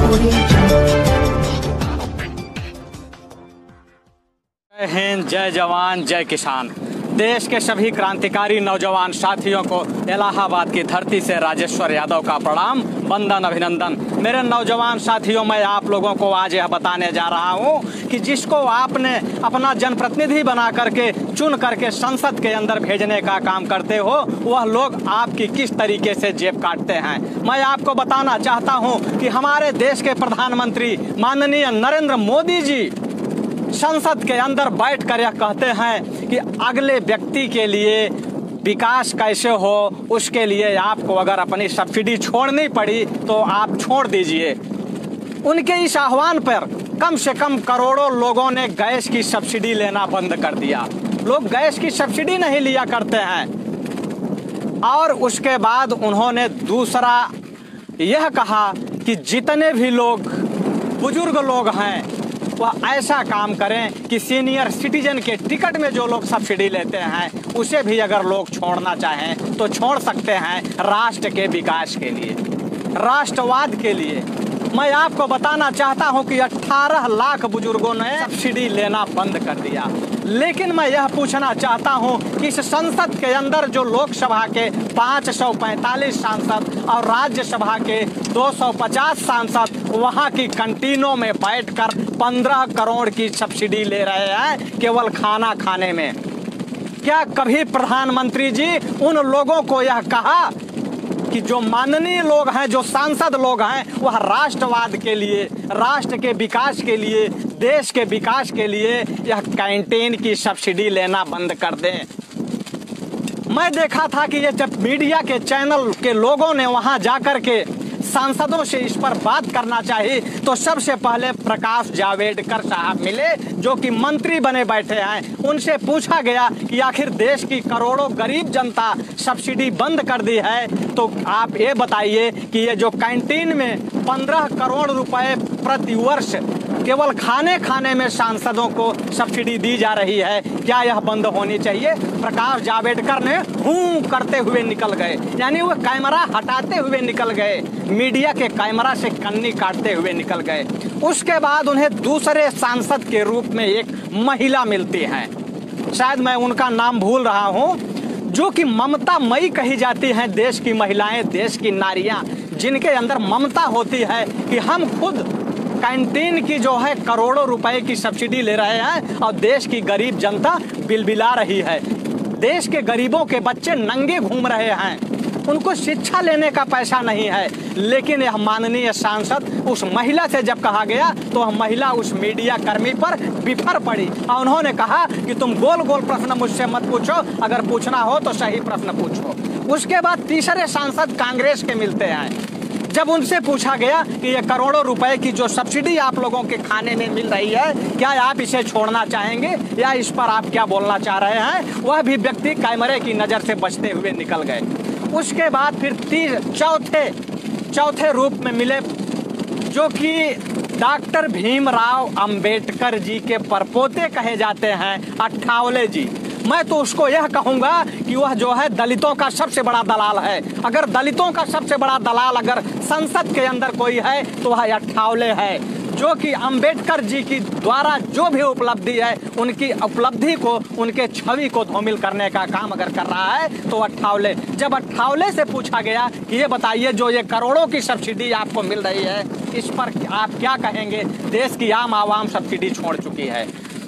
जय हिंद, जय जवान, जय किसान। देश के सभी क्रांतिकारी नौजवान साथियों को इलाहाबाद की धरती से राजेश्वर यादव का प्रणाम, वंदन, अभिनंदन। मेरे नौजवान साथियों, मैं आप लोगों को आज यह बताने जा रहा हूं कि जिसको आपने अपना जनप्रतिनिधि बना करके चुन करके संसद के अंदर भेजने का काम करते हो, वह लोग आपकी किस तरीके से जेब काटते हैं। मैं आपको बताना चाहता हूं कि हमारे देश के प्रधानमंत्री माननीय नरेंद्र मोदी जी संसद के अंदर बैठकर यह कहते हैं कि अगले व्यक्ति के लिए विकास कैसे हो, उसके लिए आपको अगर अपनी सब्सिडी छोड़नी पड़ी तो आप छोड़ दीजिए। उनके इस आह्वान पर कम से कम करोड़ों लोगों ने गैस की सब्सिडी लेना बंद कर दिया। लोग गैस की सब्सिडी नहीं लिया करते हैं। और उसके बाद उन्होंने दूसरा यह कहा कि जितने भी लोग बुजुर्ग लोग हैं वह ऐसा काम करें कि सीनियर सिटीजन के टिकट में जो लोग सब्सिडी लेते हैं उसे भी अगर लोग छोड़ना चाहें तो छोड़ सकते हैं, राष्ट्र के विकास के लिए, राष्ट्रवाद के लिए। मैं आपको बताना चाहता हूं कि 18 लाख बुजुर्गों ने सब्सिडी लेना बंद कर दिया। लेकिन मैं यह पूछना चाहता हूं कि इस संसद के अंदर जो लोकसभा के 545 सांसद और राज्यसभा के 250 सांसद वहां की कैंटीनों में बैठकर 15 करोड़ की सब्सिडी ले रहे हैं केवल खाना खाने में। क्या कभी प्रधानमंत्री जी उन लोगों को यह कहा कि जो माननीय लोग हैं, जो सांसद लोग हैं, वह राष्ट्रवाद के लिए, राष्ट्र के विकास के लिए, देश के विकास के लिए यह कैंटीन की सब्सिडी लेना बंद कर दें। मैं देखा था कि ये जब मीडिया के चैनल के लोगों ने वहां जाकर के सांसदों से इस पर बात करना चाहिए तो सबसे पहले प्रकाश जावड़ेकर साहब मिले, जो कि मंत्री बने बैठे हैं। उनसे पूछा गया कि आखिर देश की करोड़ों गरीब जनता सब्सिडी बंद कर दी है, तो आप ये बताइए कि ये जो कैंटीन में 15 करोड़ रुपए प्रति वर्ष केवल खाने में सांसदों को सब्सिडी दी जा रही है, क्या यह बंद होनी चाहिए? प्रकाश जावड़ेकर ने हूं करते हुए निकल गए, यानी वो कैमरा हटाते हुए निकल गए, मीडिया के कैमरा से कन्नी काटते हुए निकल गए। उसके बाद उन्हें दूसरे सांसद के रूप में एक महिला मिलती है, शायद मैं उनका नाम भूल रहा हूं, जो कि ममता मई कही जाती हैं। देश की महिलाएं, देश की नारियां, जिनके अंदर ममता होती है कि हम खुद कैंटीन की जो है करोड़ों रुपए की सब्सिडी ले रहे हैं और देश की गरीब जनता बिलबिला रही है। देश के गरीबों के बच्चे नंगे घूम रहे हैं, उनको शिक्षा लेने का पैसा नहीं है। लेकिन यह माननीय सांसद उस महिला से जब कहा गया तो वह महिला उस मीडिया कर्मी पर बिफर पड़ी और उन्होंने कहा कि तुम गोल गोल प्रश्न मुझसे मत पूछो, अगर पूछना हो तो सही प्रश्न पूछो। उसके बाद तीसरे सांसद कांग्रेस के मिलते हैं। जब उनसे पूछा गया कि ये करोड़ों रुपए की जो सब्सिडी आप लोगों के खाने में मिल रही है, क्या आप इसे छोड़ना चाहेंगे या इस पर आप क्या बोलना चाह रहे हैं, वह भी व्यक्ति कैमरे की नज़र से बचते हुए निकल गए। उसके बाद फिर चौथे रूप में मिले, जो कि डॉक्टर भीमराव अंबेडकर जी के परपोते कहे जाते हैं, अट्ठावले जी। मैं तो उसको यह कहूंगा कि वह जो है दलितों का सबसे बड़ा दलाल है। अगर दलितों का सबसे बड़ा दलाल अगर संसद के अंदर कोई है तो वह अट्ठावले है, जो कि अंबेडकर जी की द्वारा जो भी उपलब्धि है उनकी उपलब्धि को, उनके छवि को धूमिल करने का काम अगर कर रहा है तो अट्ठावले। जब अट्ठावले से पूछा गया कि ये बताइए जो ये करोड़ों की सब्सिडी आपको मिल रही है इस पर आप क्या कहेंगे, देश की आम आवाम सब्सिडी छोड़ चुकी है,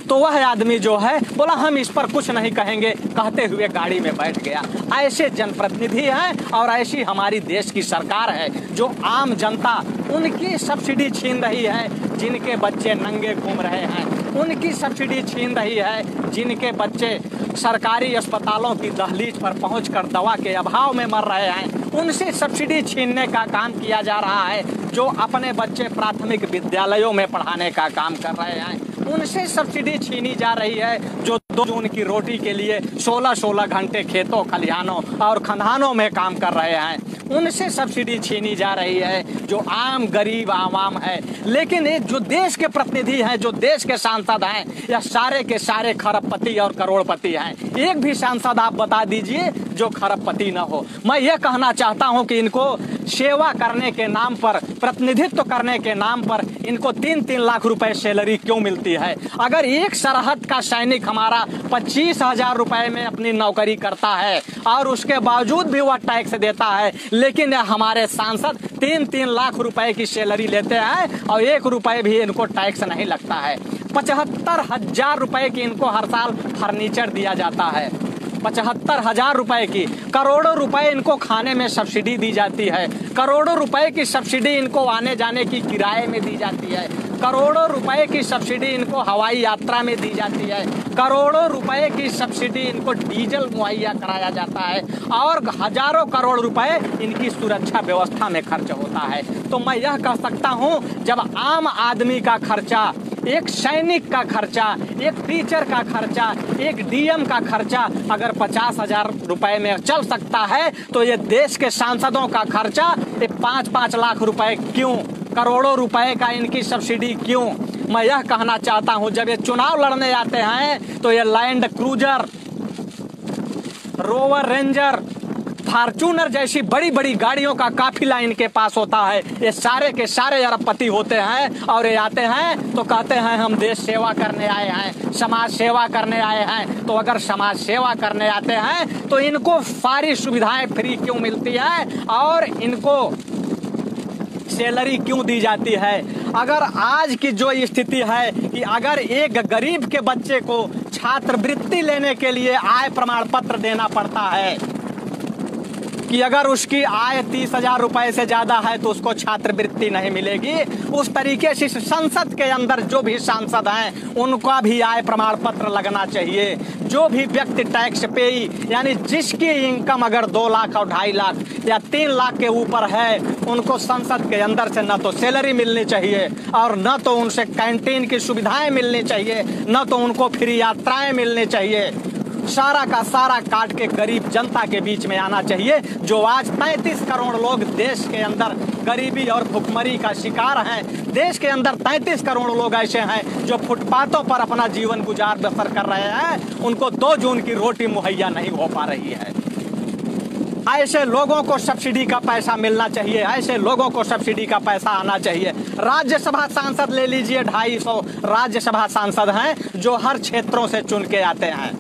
तो वह आदमी जो है बोला हम इस पर कुछ नहीं कहेंगे, कहते हुए गाड़ी में बैठ गया। ऐसे जनप्रतिनिधि हैं और ऐसी हमारी देश की सरकार है जो आम जनता उनकी सब्सिडी छीन रही है, जिनके बच्चे नंगे घूम रहे हैं, उनकी सब्सिडी छीन रही है, जिनके बच्चे सरकारी अस्पतालों की दहलीज पर पहुंचकर दवा के अभाव में मर रहे हैं, उनसे सब्सिडी छीनने का काम किया जा रहा है। जो अपने बच्चे प्राथमिक विद्यालयों में पढ़ाने का काम कर रहे हैं उनसे सब्सिडी छीनी जा रही है। जो 2 जून की रोटी के लिए 16-16 घंटे खेतों खलिहानों और खंधानों में काम कर रहे हैं उनसे सब्सिडी छीनी जा रही है, जो आम गरीब आवाम है। लेकिन ये जो देश के प्रतिनिधि हैं, जो देश के सांसद हैं, या सारे के सारे खरबपति और करोड़पति हैं। एक भी सांसद आप बता दीजिए जो खरबपति न हो। मैं ये कहना चाहता हूं कि इनको सेवा करने के नाम पर, प्रतिनिधित्व करने के नाम पर इनको 3-3 लाख रुपए सैलरी क्यों मिलती है? अगर एक सरहद का सैनिक हमारा 25,000 रुपए में अपनी नौकरी करता है और उसके बावजूद भी वह टैक्स देता है, लेकिन हमारे सांसद 3-3 लाख रुपए की सैलरी लेते हैं और 1 रुपए भी इनको टैक्स नहीं लगता है। 75,000 रुपए की इनको हर साल फर्नीचर दिया जाता है, 75,000 रुपए की। करोड़ों रुपए इनको खाने में सब्सिडी दी जाती है, करोड़ों रुपए की सब्सिडी इनको आने जाने की किराए में दी जाती है, करोड़ों रुपए की सब्सिडी इनको हवाई यात्रा में दी जाती है, करोड़ों रुपए की सब्सिडी इनको डीजल मुहैया कराया जाता है और हजारों करोड़ रुपए इनकी सुरक्षा व्यवस्था में खर्च होता है। तो मैं यह कह सकता हूं, जब आम आदमी का खर्चा, एक सैनिक का खर्चा, एक टीचर का खर्चा, एक डीएम का खर्चा अगर 50,000 रुपए में चल सकता है, तो ये देश के सांसदों का खर्चा 5-5 लाख रुपए क्यों, करोड़ों रुपए का इनकी सब्सिडी क्यों? मैं यह कहना चाहता हूं, जब ये चुनाव लड़ने आते हैं तो ये land cruiser, rover ranger, Fortuner जैसी बड़ी बड़ी गाड़ियों का काफिला इनके पास होता है। ये सारे के सारे अरबपति होते हैं और ये आते हैं तो कहते हैं हम देश सेवा करने आए हैं, समाज सेवा करने आए हैं। तो अगर समाज सेवा करने आते हैं तो इनको सारी सुविधाएं फ्री क्यों मिलती है और इनको सैलरी क्यों दी जाती है? अगर आज की जो स्थिति है कि अगर एक गरीब के बच्चे को छात्रवृत्ति लेने के लिए आय प्रमाण पत्र देना पड़ता है कि अगर उसकी आय 30,000 रुपए से ज्यादा है तो उसको छात्रवृत्ति नहीं मिलेगी, उस तरीके से संसद के अंदर जो भी सांसद हैं उनका भी आय प्रमाण पत्र लगना चाहिए। जो भी व्यक्ति टैक्स पेई, यानी जिसकी इनकम अगर 2 लाख और 2.5 लाख या 3 लाख के ऊपर है, उनको संसद के अंदर से न तो सैलरी मिलनी चाहिए और न तो उनसे कैंटीन की सुविधाएं मिलनी चाहिए, न तो उनको फ्री यात्राएं मिलनी चाहिए। सारा का सारा काट के गरीब जनता के बीच में आना चाहिए। जो आज 33 करोड़ लोग देश के अंदर गरीबी और भुखमरी का शिकार हैं, देश के अंदर 33 करोड़ लोग ऐसे हैं जो फुटपाथों पर अपना जीवन गुजार बसर कर रहे हैं, उनको 2 जून की रोटी मुहैया नहीं हो पा रही है। ऐसे लोगों को सब्सिडी का पैसा मिलना चाहिए, ऐसे लोगों को सब्सिडी का पैसा आना चाहिए। राज्यसभा सांसद ले लीजिए, 250 राज्यसभा सांसद हैं जो हर क्षेत्रों से चुन के आते हैं,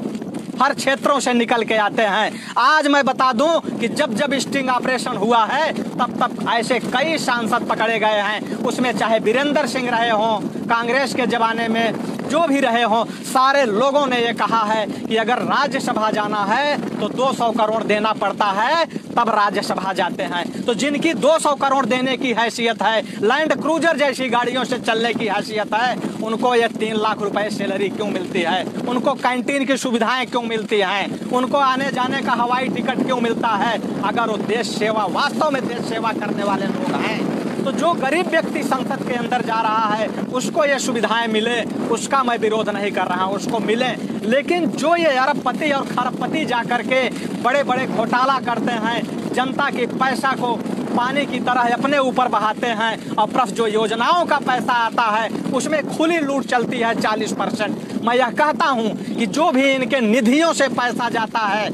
हर क्षेत्रों से निकल के आते हैं। आज मैं बता दूं कि जब जब स्टिंग ऑपरेशन हुआ है तब तब ऐसे कई सांसद पकड़े गए हैं, उसमें चाहे वीरेंद्र सिंह रहे हों, कांग्रेस के जमाने में जो भी रहे हों, सारे लोगों ने ये कहा है कि अगर राज्यसभा जाना है तो 200 करोड़ देना पड़ता है, तब राज्यसभा जाते हैं। तो जिनकी 200 करोड़ देने की हैसियत है, लैंड क्रूजर जैसी गाड़ियों से चलने की हैसियत है, उनको ये 3 लाख रुपए सैलरी क्यों मिलती है? उनको कैंटीन की सुविधाएं क्यों मिलती हैं? उनको आने जाने का हवाई टिकट क्यों मिलता है? अगर वो देश सेवा, वास्तव में देश सेवा करने वाले लोग हैं, तो जो गरीब व्यक्ति संसद के अंदर जा रहा है उसको ये सुविधाएं मिले, उसका मैं विरोध नहीं कर रहा हूं, उसको मिले। लेकिन जो ये अरबपति और खरबपति जाकर के बड़े बड़े घोटाला करते हैं, जनता के पैसा को पानी की तरह अपने ऊपर बहाते हैं और प्लस जो योजनाओं का पैसा आता है उसमें खुली लूट चलती है 40%। मैं यह कहता हूं कि जो भी इनके निधियों से पैसा जाता है,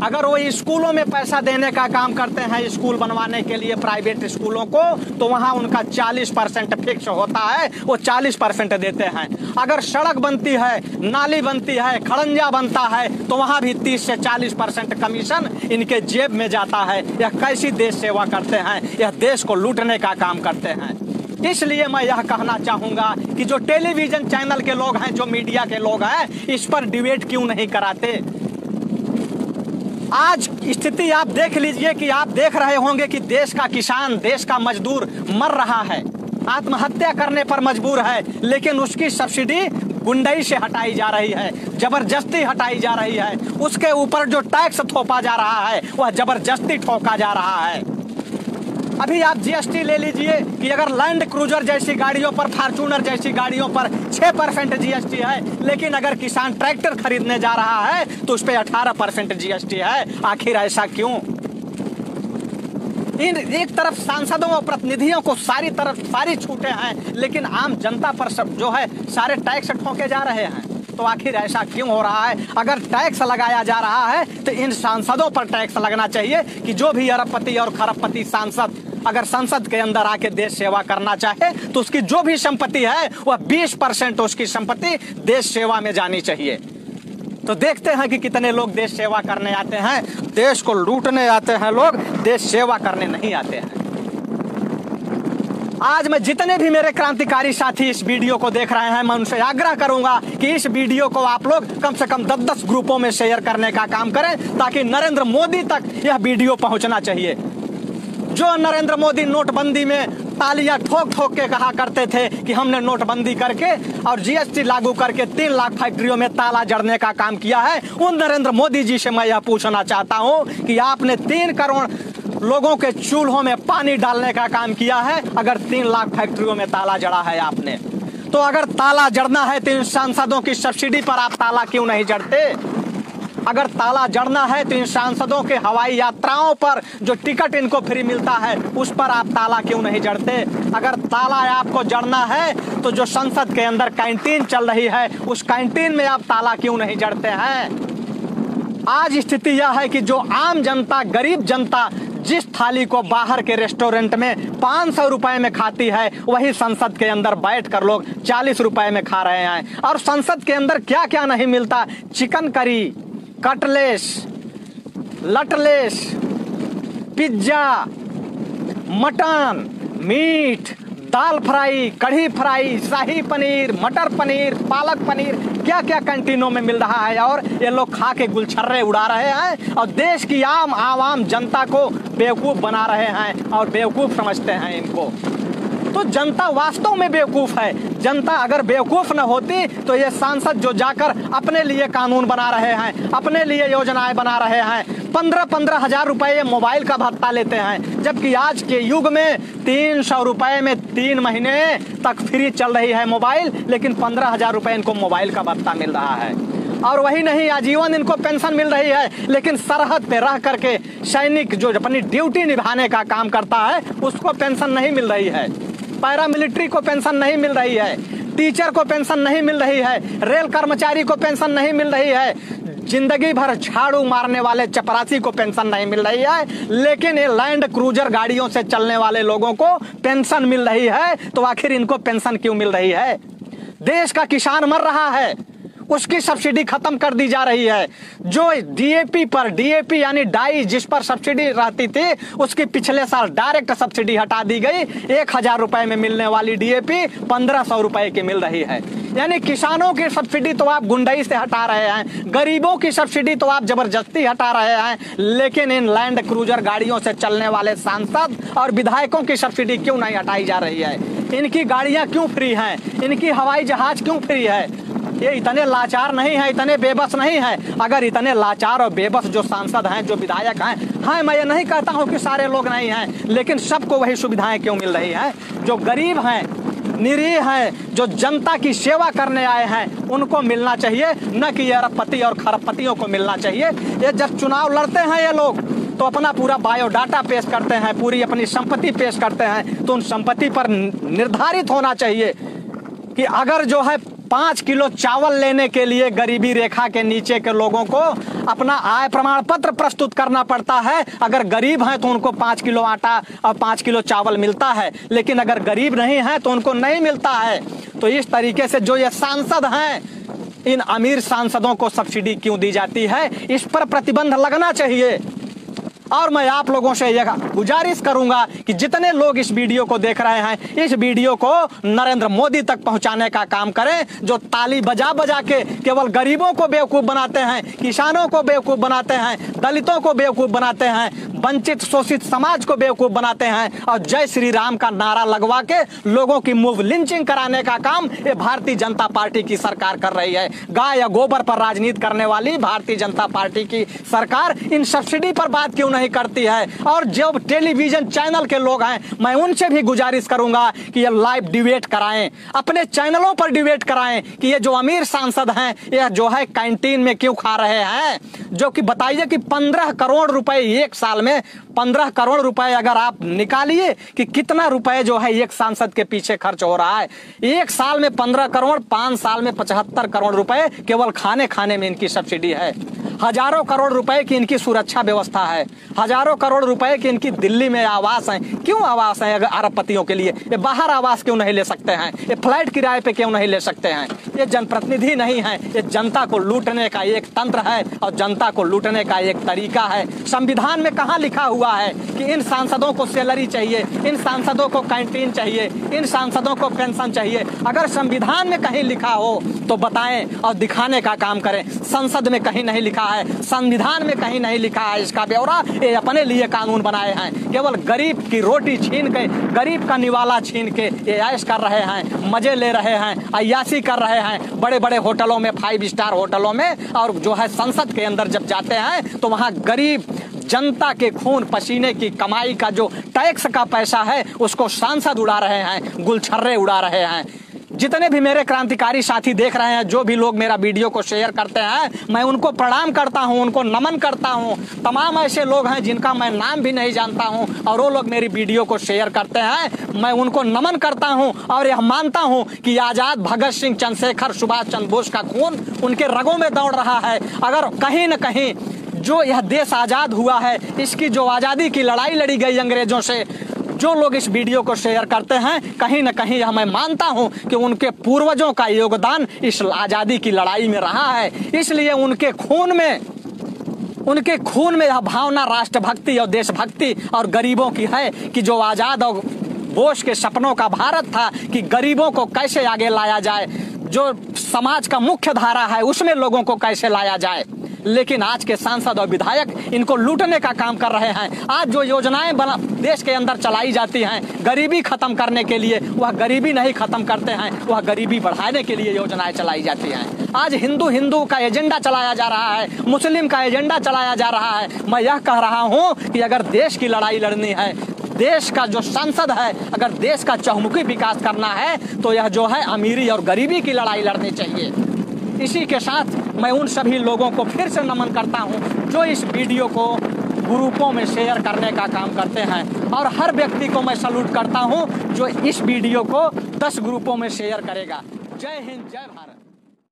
अगर वो स्कूलों में पैसा देने का काम करते हैं, स्कूल बनवाने के लिए प्राइवेट स्कूलों को, तो वहां उनका 40% फिक्स होता है, वो 40% देते हैं। अगर सड़क बनती है, नाली बनती है, खड़ंजा बनता है, तो वहां भी 30 से 40% कमीशन इनके जेब में जाता है। यह कैसी देश सेवा करते हैं? यह देश को लूटने का काम करते हैं। इसलिए मैं यह कहना चाहूंगा कि जो टेलीविजन चैनल के लोग हैं, जो मीडिया के लोग हैं, इस पर डिबेट क्यों नहीं कराते? आज स्थिति आप देख लीजिए कि आप देख रहे होंगे कि देश का किसान, देश का मजदूर मर रहा है, आत्महत्या करने पर मजबूर है, लेकिन उसकी सब्सिडी गुंडई से हटाई जा रही है, जबरदस्ती हटाई जा रही है। उसके ऊपर जो टैक्स थोपा जा रहा है वह जबरदस्ती ठोका जा रहा है। अभी आप जीएसटी ले लीजिए कि अगर लैंड क्रूजर जैसी गाड़ियों पर, फॉर्च्यूनर जैसी गाड़ियों पर 6% जीएसटी है, लेकिन अगर किसान ट्रैक्टर खरीदने जा रहा है तो उस पर 18% जीएसटी है। आखिर ऐसा क्यों? इन एक तरफ सांसदों और प्रतिनिधियों को सारी छूटें हैं, लेकिन आम जनता पर सब जो है सारे टैक्स ठोके जा रहे हैं। तो आखिर ऐसा क्यों हो रहा है? अगर टैक्स लगाया जा रहा है तो इन सांसदों पर टैक्स लगना चाहिए कि जो भी अरबपति और खरबपति सांसद अगर संसद के अंदर आके देश सेवा करना चाहे तो उसकी जो भी संपत्ति है वह 20% उसकी संपत्ति देश सेवा में जानी चाहिए। तो देखते हैं कि कितने लोग देश सेवा करने आते हैं, देश को लूटने आते हैं लोग, देश सेवा करने नहीं आते हैं। आज मैं जितने भी मेरे क्रांतिकारी साथी इस वीडियो को देख रहे हैं, मैं उनसे आग्रह करूंगा कि इस वीडियो को आप लोग कम से कम 10-10 ग्रुपों में शेयर करने का काम करें ताकि नरेंद्र मोदी तक यह वीडियो पहुंचना चाहिए। जो नरेंद्र मोदी नोटबंदी में तालियां ठोक ठोक के कहा करते थे कि हमने नोटबंदी करके और जीएसटी लागू करके 3 लाख फैक्ट्रियों में ताला जड़ने का काम किया है, उन नरेंद्र मोदी जी से मैं यह पूछना चाहता हूं कि आपने 3 करोड़ लोगों के चूल्हों में पानी डालने का काम किया है अगर 3 लाख फैक्ट्रियों में ताला जड़ा है आपने, तो अगर ताला जड़ना है तो इन सांसदों की सब्सिडी पर आप ताला क्यों नहीं जड़ते? अगर ताला जड़ना है तो इन सांसदों के हवाई यात्राओं पर जो टिकट इनको फ्री मिलता है उस पर आप ताला क्यों नहीं जड़ते? अगर ताला आपको जड़ना है तो जो संसद के अंदर कैंटीन चल रही है उस कैंटीन में आप ताला क्यों नहीं जड़ते हैं? आज स्थिति यह है कि जो आम जनता, गरीब जनता जिस थाली को बाहर के रेस्टोरेंट में 500 रुपए में खाती है वही संसद के अंदर बैठकर लोग 40 रुपए में खा रहे हैं। और संसद के अंदर क्या क्या नहीं मिलता, चिकन करी, कटलेस, लटलेस, पिज्जा, मटन, मीट, दाल फ्राई, कढ़ी फ्राई, शाही पनीर, मटर पनीर, पालक पनीर, क्या क्या कैंटीनों में मिल रहा है और ये लोग खा के गुलछर्रे उड़ा रहे हैं और देश की आम जनता को बेवकूफ बना रहे हैं और बेवकूफ समझते हैं इनको। तो जनता वास्तव में बेवकूफ है। जनता अगर बेवकूफ न होती तो ये सांसद जो जाकर अपने लिए कानून बना रहे हैं, अपने लिए योजनाएं बना रहे हैं, 15-15 हजार रुपए मोबाइल का भत्ता लेते हैं, जबकि आज के युग में 300 रुपए में 3 महीने तक फ्री चल रही है मोबाइल, लेकिन 15 हजार रुपए इनको मोबाइल का भत्ता मिल रहा है। और वही नहीं, आजीवन इनको पेंशन मिल रही है, लेकिन सरहद पे रह करके सैनिक जो अपनी ड्यूटी निभाने का काम करता है उसको पेंशन नहीं मिल रही है, पैरामिलिट्री को पेंशन नहीं मिल रही है, टीचर को पेंशन नहीं मिल रही है, रेल कर्मचारी को पेंशन नहीं मिल रही है, जिंदगी भर झाड़ू मारने वाले चपरासी को पेंशन नहीं मिल रही है, लेकिन ये लैंड क्रूजर गाड़ियों से चलने वाले लोगों को पेंशन मिल रही है। तो आखिर इनको पेंशन क्यों मिल रही है? देश का किसान मर रहा है, उसकी सब्सिडी खत्म कर दी जा रही है। जो डीएपी यानी डाई जिस पर सब्सिडी रहती थी उसकी पिछले साल डायरेक्ट सब्सिडी हटा दी गई। 1000 रुपए में मिलने वाली डीएपी 1500 रुपए की मिल रही है। यानी किसानों की सब्सिडी तो आप गुंडाई से हटा रहे हैं, गरीबों की सब्सिडी तो आप जबरदस्ती हटा रहे हैं, लेकिन इन लैंड क्रूजर गाड़ियों से चलने वाले सांसद और विधायकों की सब्सिडी क्यों नहीं हटाई जा रही है? इनकी गाड़ियां क्यों फ्री हैं? इनकी हवाई जहाज क्यों फ्री है? ये इतने लाचार नहीं है, इतने बेबस नहीं है। अगर इतने लाचार और बेबस जो सांसद हैं, जो विधायक हैं, हाँ मैं ये नहीं कहता हूँ कि सारे लोग नहीं हैं, लेकिन सबको वही सुविधाएं क्यों मिल रही हैं? जो गरीब हैं, निरीह हैं, जो जनता की सेवा करने आए हैं उनको मिलना चाहिए, न कि अरबपति और खरबपतियों को मिलना चाहिए। ये जब चुनाव लड़ते हैं ये लोग तो अपना पूरा बायोडाटा पेश करते हैं, पूरी अपनी संपत्ति पेश करते हैं, तो उन संपत्ति पर निर्धारित होना चाहिए कि अगर जो है 5 किलो चावल लेने के लिए गरीबी रेखा के नीचे के लोगों को अपना आय प्रमाण पत्र प्रस्तुत करना पड़ता है। अगर गरीब हैं तो उनको 5 किलो आटा और 5 किलो चावल मिलता है, लेकिन अगर गरीब नहीं है तो उनको नहीं मिलता है। तो इस तरीके से जो ये सांसद हैं, इन अमीर सांसदों को सब्सिडी क्यों दी जाती है, इस पर प्रतिबंध लगना चाहिए। और मैं आप लोगों से यह गुजारिश करूंगा कि जितने लोग इस वीडियो को देख रहे हैं, इस वीडियो को नरेंद्र मोदी तक पहुंचाने का काम करें। जो ताली बजा बजा के केवल गरीबों को बेवकूफ बनाते हैं, किसानों को बेवकूफ बनाते हैं, दलितों को बेवकूफ बनाते हैं, वंचित शोषित समाज को बेवकूफ बनाते हैं और जय श्री राम का नारा लगवा के लोगों की मूव लिंचिंग कराने का काम ये भारतीय जनता पार्टी की सरकार कर रही है। गाय या गोबर पर राजनीति करने वाली भारतीय जनता पार्टी की सरकार इन सब्सिडी पर बात क्यों नहीं करती है? और जो टेलीविजन चैनल के लोग हैं, मैं उनसे भी गुजारिश करूंगा कि ये लाइव डिबेट कराएं, अपने चैनलों पर डिबेट कराएं कि ये जो अमीर सांसद हैं ये जो है कैंटीन में क्यों खा रहे हैं। जो कि बताइए कि 15 करोड़ रुपए एक साल में में 15 करोड़ रुपए अगर आप निकालिए कि कितना रुपए जो है एक सांसद के पीछे खर्च हो रहा है। एक साल में 15 करोड़, 5 साल में 75 करोड़ रुपए केवल खाने खाने में इनकी सब्सिडी है। हजारों करोड़ रुपए की इनकी सुरक्षा व्यवस्था है। हजारों करोड़ रुपए की इनकी दिल्ली में आवास है। क्यों आवास है अगर अरबपतियों के लिए? ये बाहर आवास क्यों नहीं ले सकते हैं? ये फ्लैट किराए पे क्यों नहीं ले सकते हैं? ये जनप्रतिनिधि नहीं है, ये जनता को लूटने का एक तंत्र है और जनता को लूटने का एक तरीका है। संविधान में कहाँ लिखा हुआ है कि इन सांसदों को सैलरी चाहिए, इन सांसदों को कैंटीन चाहिए, इन सांसदों को पेंशन चाहिए? अगर संविधान में कहीं लिखा हो तो बताएं और दिखाने का काम करें। संसद में कहीं नहीं लिखा है, संविधान में कहीं नहीं लिखा है इसका ब्यौरा। ये अपने लिए कानून बनाए हैं, केवल गरीब की रोटी छीन के, गरीब का निवाला छीन के ये ऐश कर रहे हैं, मजे ले रहे हैं, अय्यासी कर रहे हैं बड़े बड़े होटलों में, 5 स्टार होटलों में। और जो है संसद के अंदर जब जाते हैं तो वहाँ गरीब जनता के खून पसीने की कमाई का जो टैक्स का पैसा है उसको सांसद उड़ा रहे हैं, गुलछर्रे उड़ा रहे हैं। जितने भी मेरे क्रांतिकारी साथी देख रहे हैं, जो भी लोग मेरा वीडियो को शेयर करते हैं, मैं उनको प्रणाम करता हूं, उनको नमन करता हूं। तमाम ऐसे लोग हैं जिनका मैं नाम भी नहीं जानता हूं और वो लोग मेरी वीडियो को शेयर करते हैं, मैं उनको नमन करता हूं और यह मानता हूं कि आजाद भगत सिंह, चंद्रशेखर, सुभाष चंद्र बोस का खून उनके रगों में दौड़ रहा है। अगर कहीं न कहीं जो यह देश आजाद हुआ है, इसकी जो आजादी की लड़ाई लड़ी गई अंग्रेजों से, जो लोग इस वीडियो को शेयर करते हैं, कहीं न कहीं यह मैं मानता हूं कि उनके पूर्वजों का योगदान इस आजादी की लड़ाई में रहा है। इसलिए उनके खून में यह भावना राष्ट्रभक्ति और देशभक्ति और गरीबों की है कि जो आजाद और बोस के सपनों का भारत था कि गरीबों को कैसे आगे लाया जाए, जो समाज का मुख्य धारा है उसमें लोगों को कैसे लाया जाए। लेकिन आज के सांसद और विधायक इनको लूटने का काम कर रहे हैं। आज जो योजनाएं देश के अंदर चलाई जाती हैं गरीबी खत्म करने के लिए, वह गरीबी नहीं खत्म करते हैं, वह गरीबी बढ़ाने के लिए योजनाएं चलाई जाती हैं। आज हिंदू का एजेंडा चलाया जा रहा है, मुस्लिम का एजेंडा चलाया जा रहा है। मैं यह कह रहा हूं कि अगर देश की लड़ाई लड़नी है, देश का जो सांसद है, अगर देश का चहुमुखी विकास करना है तो यह जो है अमीरी और गरीबी की लड़ाई लड़नी चाहिए। इसी के साथ मैं उन सभी लोगों को फिर से नमन करता हूं जो इस वीडियो को ग्रुपों में शेयर करने का काम करते हैं, और हर व्यक्ति को मैं सैल्यूट करता हूं जो इस वीडियो को 10 ग्रुपों में शेयर करेगा। जय हिंद, जय भारत।